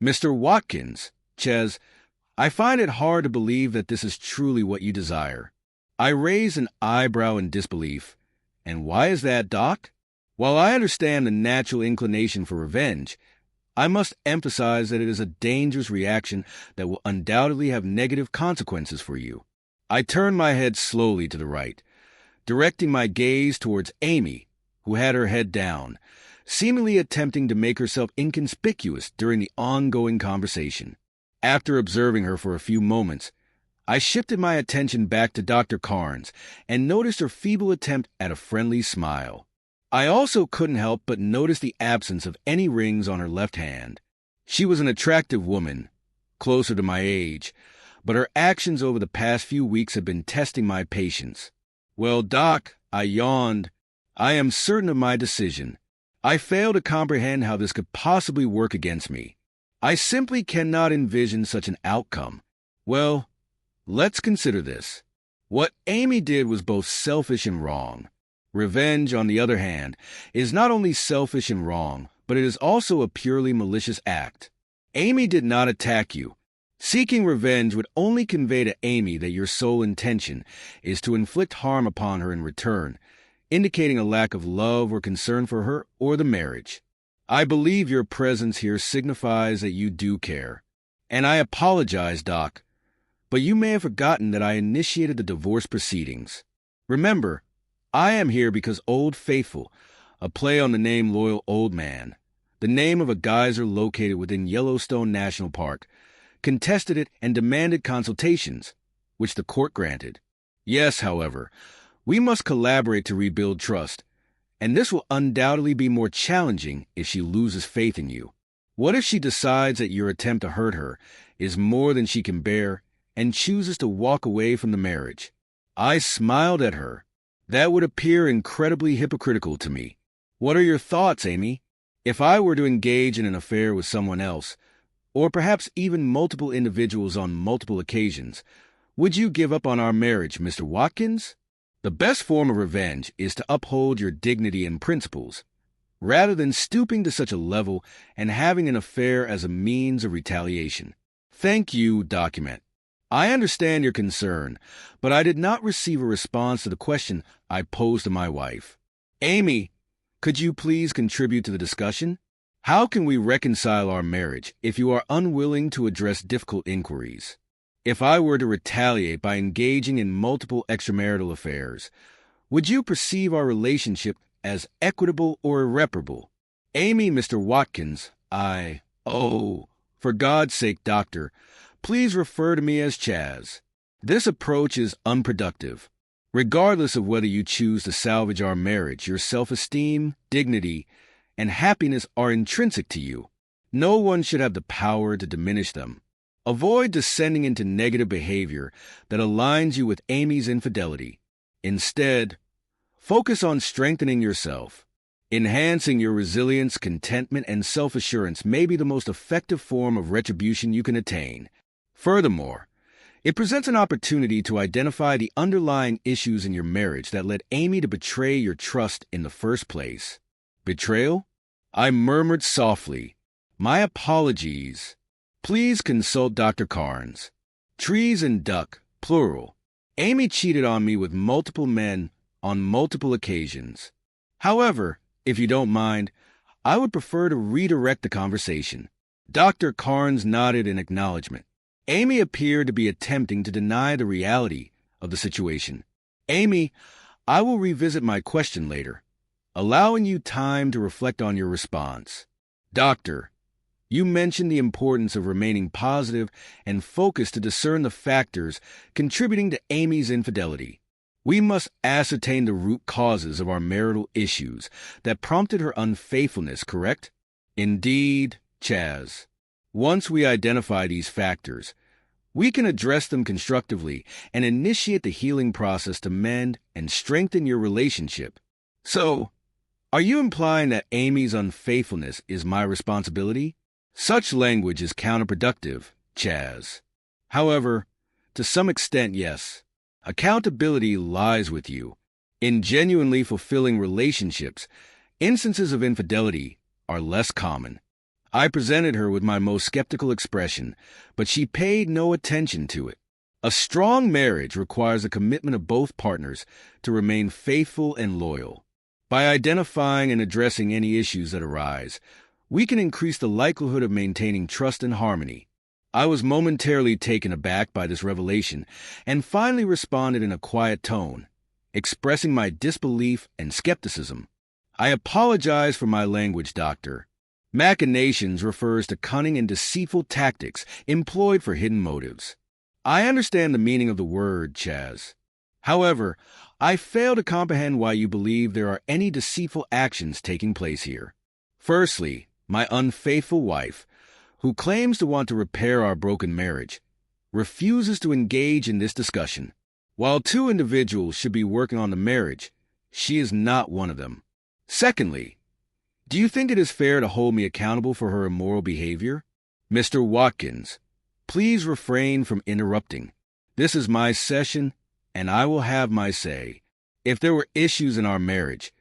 Mr. Watkins, Ches, I find it hard to believe that this is truly what you desire. I raise an eyebrow in disbelief. And why is that, Doc? While I understand the natural inclination for revenge, I must emphasize that it is a dangerous reaction that will undoubtedly have negative consequences for you. I turned my head slowly to the right, directing my gaze towards Amy, who had her head down, seemingly attempting to make herself inconspicuous during the ongoing conversation. After observing her for a few moments, I shifted my attention back to Dr. Carnes and noticed her feeble attempt at a friendly smile. I also couldn't help but notice the absence of any rings on her left hand. She was an attractive woman, closer to my age, but her actions over the past few weeks had been testing my patience. Well, Doc, I yawned. I am certain of my decision. I fail to comprehend how this could possibly work against me. I simply cannot envision such an outcome. Well, let's consider this. What Amy did was both selfish and wrong. Revenge, on the other hand, is not only selfish and wrong, but it is also a purely malicious act. Amy did not attack you. Seeking revenge would only convey to Amy that your sole intention is to inflict harm upon her in return, indicating a lack of love or concern for her or the marriage. I believe your presence here signifies that you do care. And I apologize, Doc, but you may have forgotten that I initiated the divorce proceedings. Remember, I am here because Old Faithful, a play on the name Loyal Old Man, the name of a geyser located within Yellowstone National Park, contested it and demanded consultations, which the court granted. Yes, however, we must collaborate to rebuild trust, and this will undoubtedly be more challenging if she loses faith in you. What if she decides that your attempt to hurt her is more than she can bear and chooses to walk away from the marriage? I smiled at her. That would appear incredibly hypocritical to me. What are your thoughts, Amy? If I were to engage in an affair with someone else, or perhaps even multiple individuals on multiple occasions, would you give up on our marriage, Mr. Watkins? The best form of revenge is to uphold your dignity and principles, rather than stooping to such a level and having an affair as a means of retaliation. Thank you, document. I understand your concern, but I did not receive a response to the question I posed to my wife. Amy, could you please contribute to the discussion? How can we reconcile our marriage if you are unwilling to address difficult inquiries? If I were to retaliate by engaging in multiple extramarital affairs, would you perceive our relationship as equitable or irreparable? Amy, Mr. Watkins, for God's sake, Doctor, please refer to me as Chaz. This approach is unproductive. Regardless of whether you choose to salvage our marriage, your self-esteem, dignity, and happiness are intrinsic to you. No one should have the power to diminish them. Avoid descending into negative behavior that aligns you with Amy's infidelity. Instead, focus on strengthening yourself. Enhancing your resilience, contentment, and self-assurance may be the most effective form of retribution you can attain. Furthermore, it presents an opportunity to identify the underlying issues in your marriage that led Amy to betray your trust in the first place. Betrayal? I murmured softly. My apologies. Please consult Dr. Carnes. Trees and duck, plural. Amy cheated on me with multiple men on multiple occasions. However, if you don't mind, I would prefer to redirect the conversation. Dr. Carnes nodded in acknowledgement. Amy appeared to be attempting to deny the reality of the situation. Amy, I will revisit my question later, allowing you time to reflect on your response. Doctor, you mentioned the importance of remaining positive and focused to discern the factors contributing to Amy's infidelity. We must ascertain the root causes of our marital issues that prompted her unfaithfulness, correct? Indeed, Chaz. Once we identify these factors, we can address them constructively and initiate the healing process to mend and strengthen your relationship. So, are you implying that Amy's unfaithfulness is my responsibility? Such language is counterproductive, Chaz. However, to some extent, yes. Accountability lies with you. In genuinely fulfilling relationships, instances of infidelity are less common. I presented her with my most skeptical expression, but she paid no attention to it. A strong marriage requires a commitment of both partners to remain faithful and loyal. By identifying and addressing any issues that arise, we can increase the likelihood of maintaining trust and harmony. I was momentarily taken aback by this revelation and finally responded in a quiet tone, expressing my disbelief and skepticism. I apologize for my language, Doctor. Machinations refers to cunning and deceitful tactics employed for hidden motives. I understand the meaning of the word, Chaz. However, I fail to comprehend why you believe there are any deceitful actions taking place here. Firstly, my unfaithful wife, who claims to want to repair our broken marriage, refuses to engage in this discussion. While two individuals should be working on the marriage, she is not one of them. Secondly, do you think it is fair to hold me accountable for her immoral behavior? Mr. Watkins, please refrain from interrupting. This is my session, and I will have my say. If there were issues in our marriage,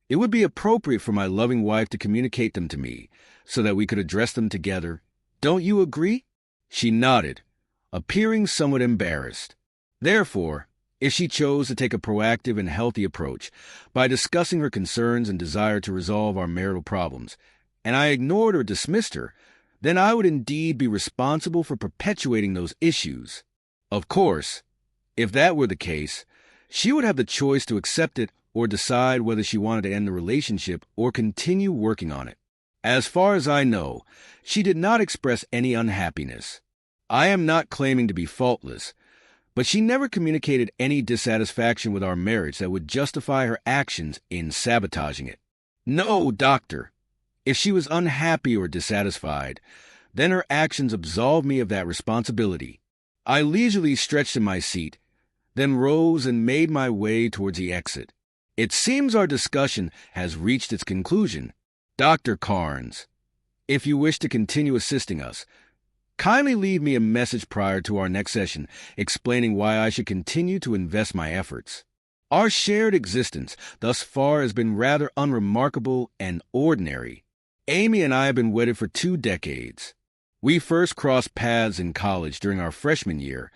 it would be appropriate for my loving wife to communicate them to me so that we could address them together. Don't you agree? She nodded, appearing somewhat embarrassed. Therefore, if she chose to take a proactive and healthy approach by discussing her concerns and desire to resolve our marital problems, and I ignored or dismissed her, then I would indeed be responsible for perpetuating those issues. Of course, if that were the case, she would have the choice to accept it or decide whether she wanted to end the relationship or continue working on it. As far as I know, she did not express any unhappiness. I am not claiming to be faultless, but she never communicated any dissatisfaction with our marriage that would justify her actions in sabotaging it. No, Doctor. If she was unhappy or dissatisfied, then her actions absolve me of that responsibility. I leisurely stretched in my seat, then rose and made my way towards the exit. It seems our discussion has reached its conclusion. Dr. Carnes, if you wish to continue assisting us, kindly leave me a message prior to our next session explaining why I should continue to invest my efforts. Our shared existence thus far has been rather unremarkable and ordinary. Amy and I have been wedded for 2 decades. We first crossed paths in college during our freshman year,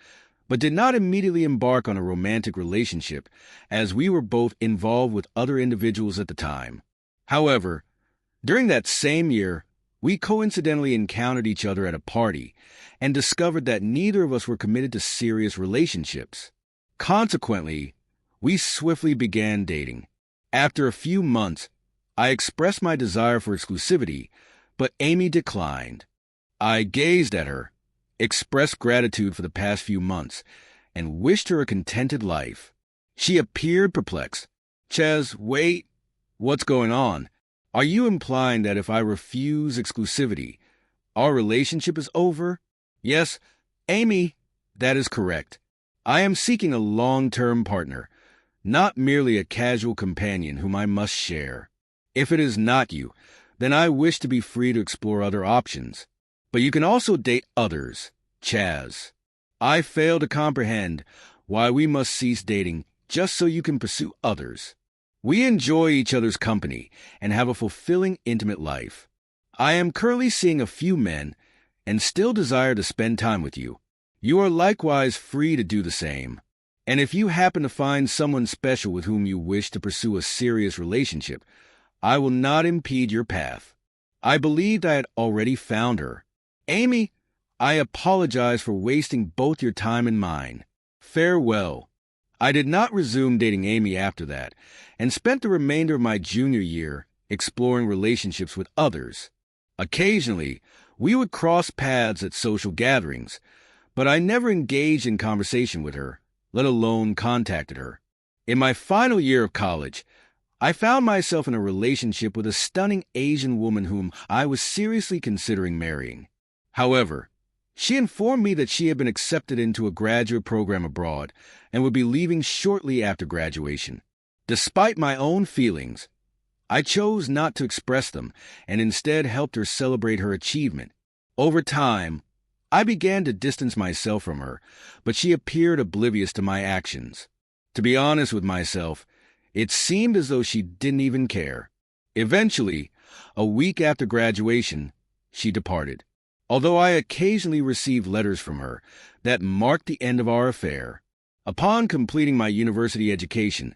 but did not immediately embark on a romantic relationship as we were both involved with other individuals at the time. However, during that same year, we coincidentally encountered each other at a party and discovered that neither of us were committed to serious relationships. Consequently, we swiftly began dating. After a few months, I expressed my desire for exclusivity, but Amy declined. I gazed at her, expressed gratitude for the past few months, and wished her a contented life. She appeared perplexed. Chaz, wait, what's going on? Are you implying that if I refuse exclusivity, our relationship is over? Yes, Amy, that is correct. I am seeking a long-term partner, not merely a casual companion whom I must share. If it is not you, then I wish to be free to explore other options. But you can also date others, Chaz. I fail to comprehend why we must cease dating just so you can pursue others. We enjoy each other's company and have a fulfilling, intimate life. I am currently seeing a few men and still desire to spend time with you. You are likewise free to do the same. And if you happen to find someone special with whom you wish to pursue a serious relationship, I will not impede your path. I believed I had already found her. Amy, I apologize for wasting both your time and mine. Farewell. I did not resume dating Amy after that, and spent the remainder of my junior year exploring relationships with others. Occasionally, we would cross paths at social gatherings, but I never engaged in conversation with her, let alone contacted her. In my final year of college, I found myself in a relationship with a stunning Asian woman whom I was seriously considering marrying. However, she informed me that she had been accepted into a graduate program abroad and would be leaving shortly after graduation. Despite my own feelings, I chose not to express them and instead helped her celebrate her achievement. Over time, I began to distance myself from her, but she appeared oblivious to my actions. To be honest with myself, it seemed as though she didn't even care. Eventually, a week after graduation, she departed. Although I occasionally received letters from her, that marked the end of our affair. Upon completing my university education,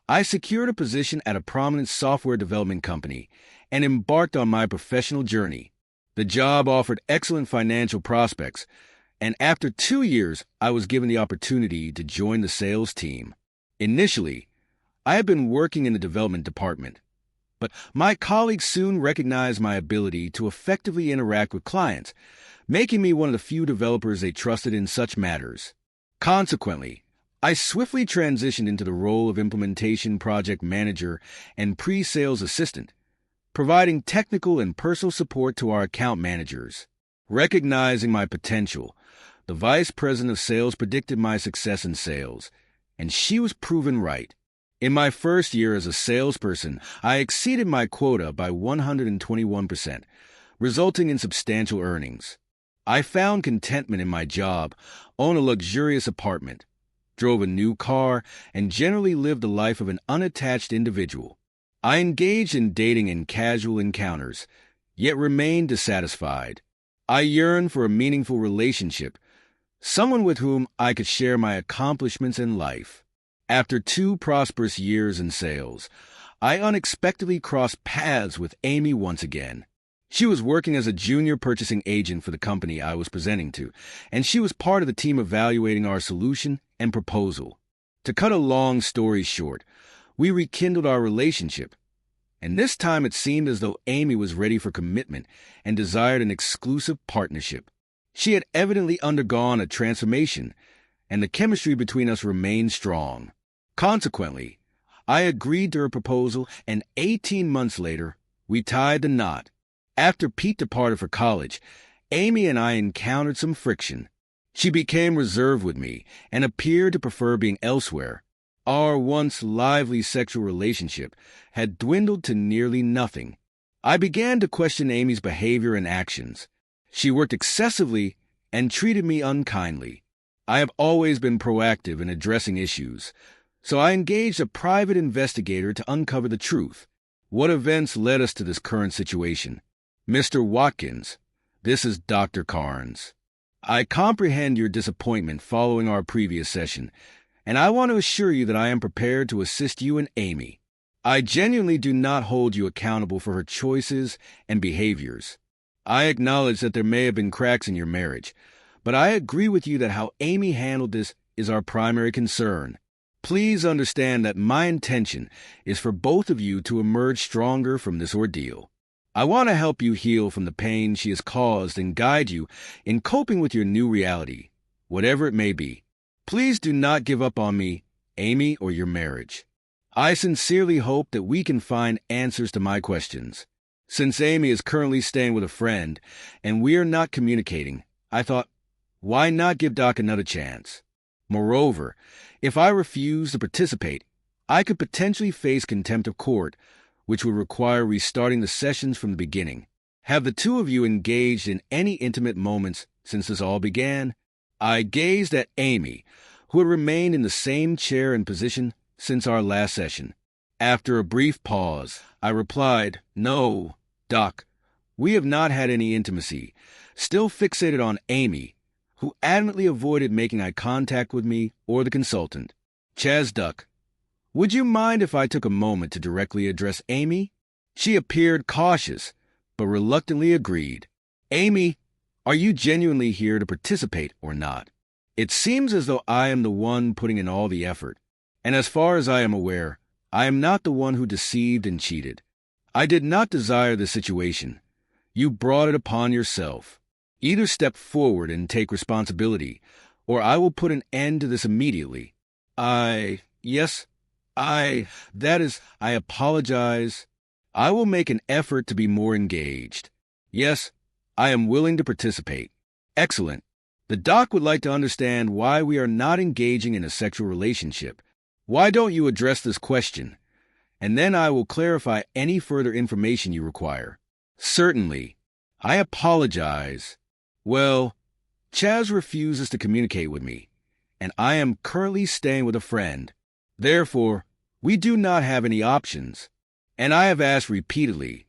I secured a position at a prominent software development company and embarked on my professional journey. The job offered excellent financial prospects, and after 2 years, I was given the opportunity to join the sales team. Initially, I had been working in the development department, but my colleagues soon recognized my ability to effectively interact with clients, making me one of the few developers they trusted in such matters. Consequently, I swiftly transitioned into the role of implementation project manager and pre-sales assistant, providing technical and personal support to our account managers. Recognizing my potential, the vice president of sales predicted my success in sales, and she was proven right. In my first year as a salesperson, I exceeded my quota by 121%, resulting in substantial earnings. I found contentment in my job, owned a luxurious apartment, drove a new car, and generally lived the life of an unattached individual. I engaged in dating and casual encounters, yet remained dissatisfied. I yearned for a meaningful relationship, someone with whom I could share my accomplishments in life. After 2 prosperous years in sales, I unexpectedly crossed paths with Amy once again. She was working as a junior purchasing agent for the company I was presenting to, and she was part of the team evaluating our solution and proposal. To cut a long story short, we rekindled our relationship, and this time it seemed as though Amy was ready for commitment and desired an exclusive partnership. She had evidently undergone a transformation, and the chemistry between us remained strong. Consequently, I agreed to her proposal, and 18 months later, we tied the knot. After Pete departed for college, Amy and I encountered some friction. She became reserved with me and appeared to prefer being elsewhere. Our once lively sexual relationship had dwindled to nearly nothing. I began to question Amy's behavior and actions. She worked excessively and treated me unkindly. I have always been proactive in addressing issues, so I engaged a private investigator to uncover the truth. What events led us to this current situation? Mr. Watkins, this is Dr. Carnes. I comprehend your disappointment following our previous session, and I want to assure you that I am prepared to assist you and Amy. I genuinely do not hold you accountable for her choices and behaviors. I acknowledge that there may have been cracks in your marriage, but I agree with you that how Amy handled this is our primary concern. Please understand that my intention is for both of you to emerge stronger from this ordeal. I want to help you heal from the pain she has caused and guide you in coping with your new reality, whatever it may be. Please do not give up on me, Amy, or your marriage. I sincerely hope that we can find answers to my questions. Since Amy is currently staying with a friend and we are not communicating, I thought, why not give Doc another chance? Moreover, if I refuse to participate, I could potentially face contempt of court, which would require restarting the sessions from the beginning. Have the two of you engaged in any intimate moments since this all began? I gazed at Amy, who had remained in the same chair and position since our last session. After a brief pause, I replied, "No, Doc, we have not had any intimacy," still fixated on Amy, who adamantly avoided making eye contact with me or the consultant. Chaz Duck, would you mind if I took a moment to directly address Amy? She appeared cautious, but reluctantly agreed. Amy, are you genuinely here to participate or not? It seems as though I am the one putting in all the effort, and as far as I am aware, I am not the one who deceived and cheated. I did not desire the situation. You brought it upon yourself. Either step forward and take responsibility, or I will put an end to this immediately. I apologize. I will make an effort to be more engaged. Yes, I am willing to participate. Excellent. The doc would like to understand why we are not engaging in a sexual relationship. Why don't you address this question? And then I will clarify any further information you require. Certainly. I apologize. Well, Chaz refuses to communicate with me, and I am currently staying with a friend. Therefore, we do not have any options, and I have asked repeatedly,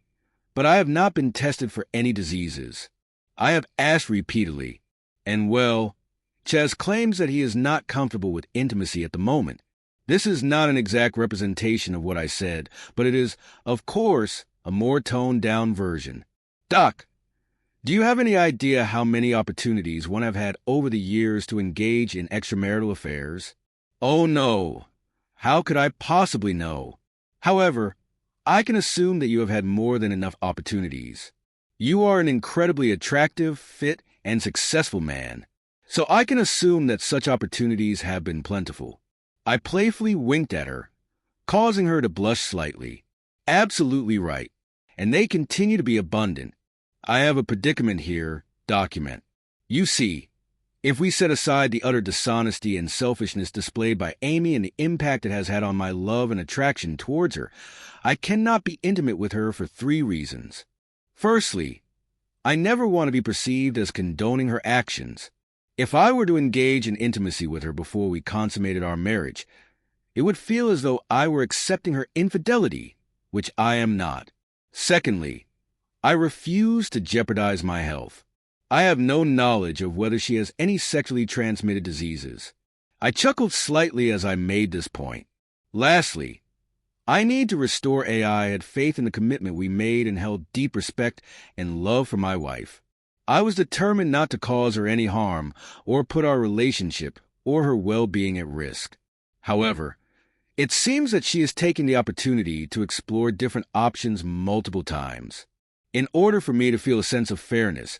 but I have not been tested for any diseases. I have asked repeatedly, and well, Chaz claims that he is not comfortable with intimacy at the moment. This is not an exact representation of what I said, but it is, of course, a more toned-down version. Doc, do you have any idea how many opportunities one have had over the years to engage in extramarital affairs? Oh no. How could I possibly know? However, I can assume that you have had more than enough opportunities. You are an incredibly attractive, fit, and successful man, so I can assume that such opportunities have been plentiful. I playfully winked at her, causing her to blush slightly. Absolutely right, and they continue to be abundant. I have a predicament here, document. You see, if we set aside the utter dishonesty and selfishness displayed by Amy and the impact it has had on my love and attraction towards her, I cannot be intimate with her for 3 reasons. Firstly, I never want to be perceived as condoning her actions. If I were to engage in intimacy with her before we consummated our marriage, it would feel as though I were accepting her infidelity, which I am not. Secondly, I refuse to jeopardize my health. I have no knowledge of whether she has any sexually transmitted diseases. I chuckled slightly as I made this point. Lastly, I need to restore AI had faith in the commitment we made and held deep respect and love for my wife. I was determined not to cause her any harm or put our relationship or her well-being at risk. However, it seems that she is taking the opportunity to explore different options multiple times. In order for me to feel a sense of fairness,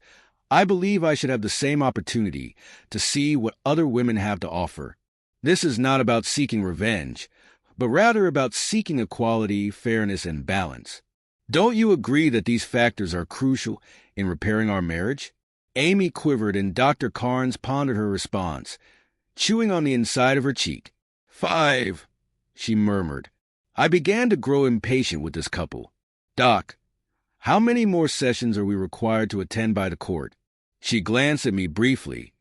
I believe I should have the same opportunity to see what other women have to offer. This is not about seeking revenge, but rather about seeking equality, fairness, and balance. Don't you agree that these factors are crucial in repairing our marriage? Amy quivered and Dr. Carnes pondered her response, chewing on the inside of her cheek. 5, she murmured. I began to grow impatient with this couple. Doc, how many more sessions are we required to attend by the court? She glanced at me briefly,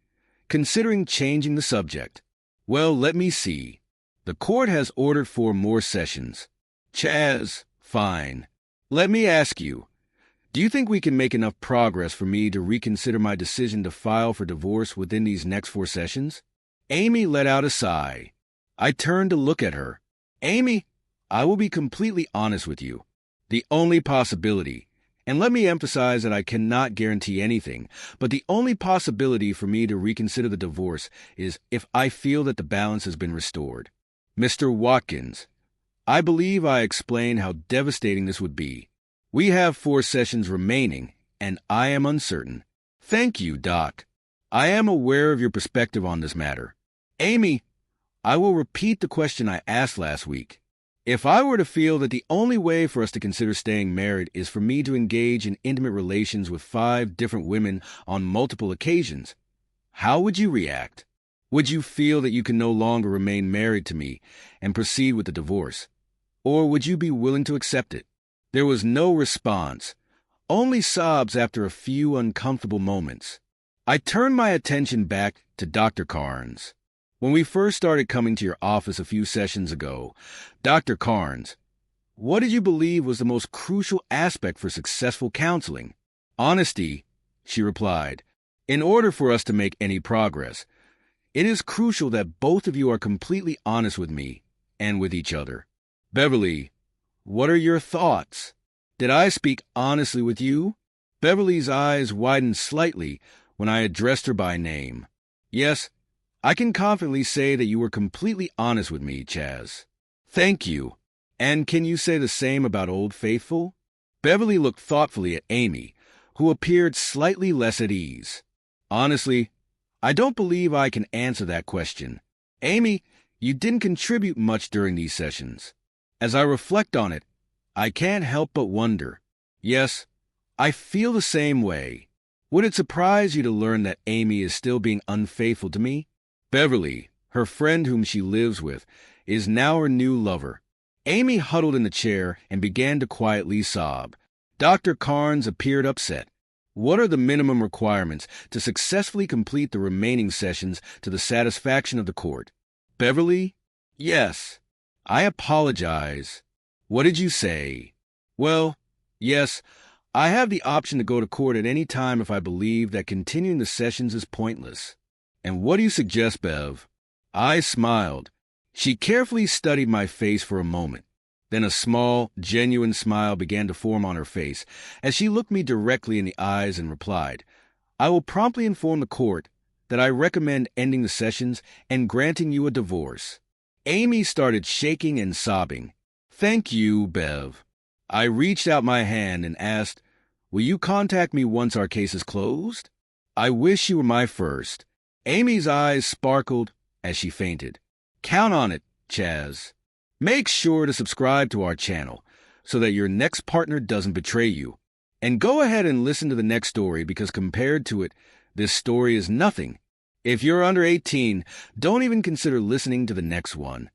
considering changing the subject. Well, let me see. The court has ordered 4 more sessions. Chaz, fine. Let me ask you, do you think we can make enough progress for me to reconsider my decision to file for divorce within these next 4 sessions? Amy let out a sigh. I turned to look at her. Amy, I will be completely honest with you. The only possibility, and let me emphasize that I cannot guarantee anything, but the only possibility for me to reconsider the divorce is if I feel that the balance has been restored. Mr. Watkins, I believe I explained how devastating this would be. We have 4 sessions remaining, and I am uncertain. Thank you, Doc. I am aware of your perspective on this matter. Amy, I will repeat the question I asked last week. If I were to feel that the only way for us to consider staying married is for me to engage in intimate relations with 5 different women on multiple occasions, how would you react? Would you feel that you can no longer remain married to me and proceed with the divorce? Or would you be willing to accept it? There was no response, only sobs after a few uncomfortable moments. I turned my attention back to Dr. Carnes. When we first started coming to your office a few sessions ago, Dr. Carnes, what did you believe was the most crucial aspect for successful counseling? Honesty, she replied. In order for us to make any progress, it is crucial that both of you are completely honest with me and with each other. Beverly, what are your thoughts? Did I speak honestly with you? Beverly's eyes widened slightly when I addressed her by name. Yes, I can confidently say that you were completely honest with me, Chaz. Thank you. And can you say the same about Old Faithful? Beverly looked thoughtfully at Amy, who appeared slightly less at ease. Honestly, I don't believe I can answer that question. Amy, you didn't contribute much during these sessions. As I reflect on it, I can't help but wonder. Yes, I feel the same way. Would it surprise you to learn that Amy is still being unfaithful to me? Beverly, her friend whom she lives with, is now her new lover. Amy huddled in the chair and began to quietly sob. Dr. Carnes appeared upset. What are the minimum requirements to successfully complete the remaining sessions to the satisfaction of the court? Beverly? Yes. I apologize. What did you say? Well, yes, I have the option to go to court at any time if I believe that continuing the sessions is pointless. And what do you suggest, Bev? I smiled. She carefully studied my face for a moment. Then a small, genuine smile began to form on her face as she looked me directly in the eyes and replied, I will promptly inform the court that I recommend ending the sessions and granting you a divorce. Amy started shaking and sobbing. Thank you, Bev. I reached out my hand and asked, will you contact me once our case is closed? I wish you were my first. Amy's eyes sparkled as she fainted. Count on it, Chaz. Make sure to subscribe to our channel so that your next partner doesn't betray you. And go ahead and listen to the next story because compared to it, this story is nothing. If you're under 18, don't even consider listening to the next one.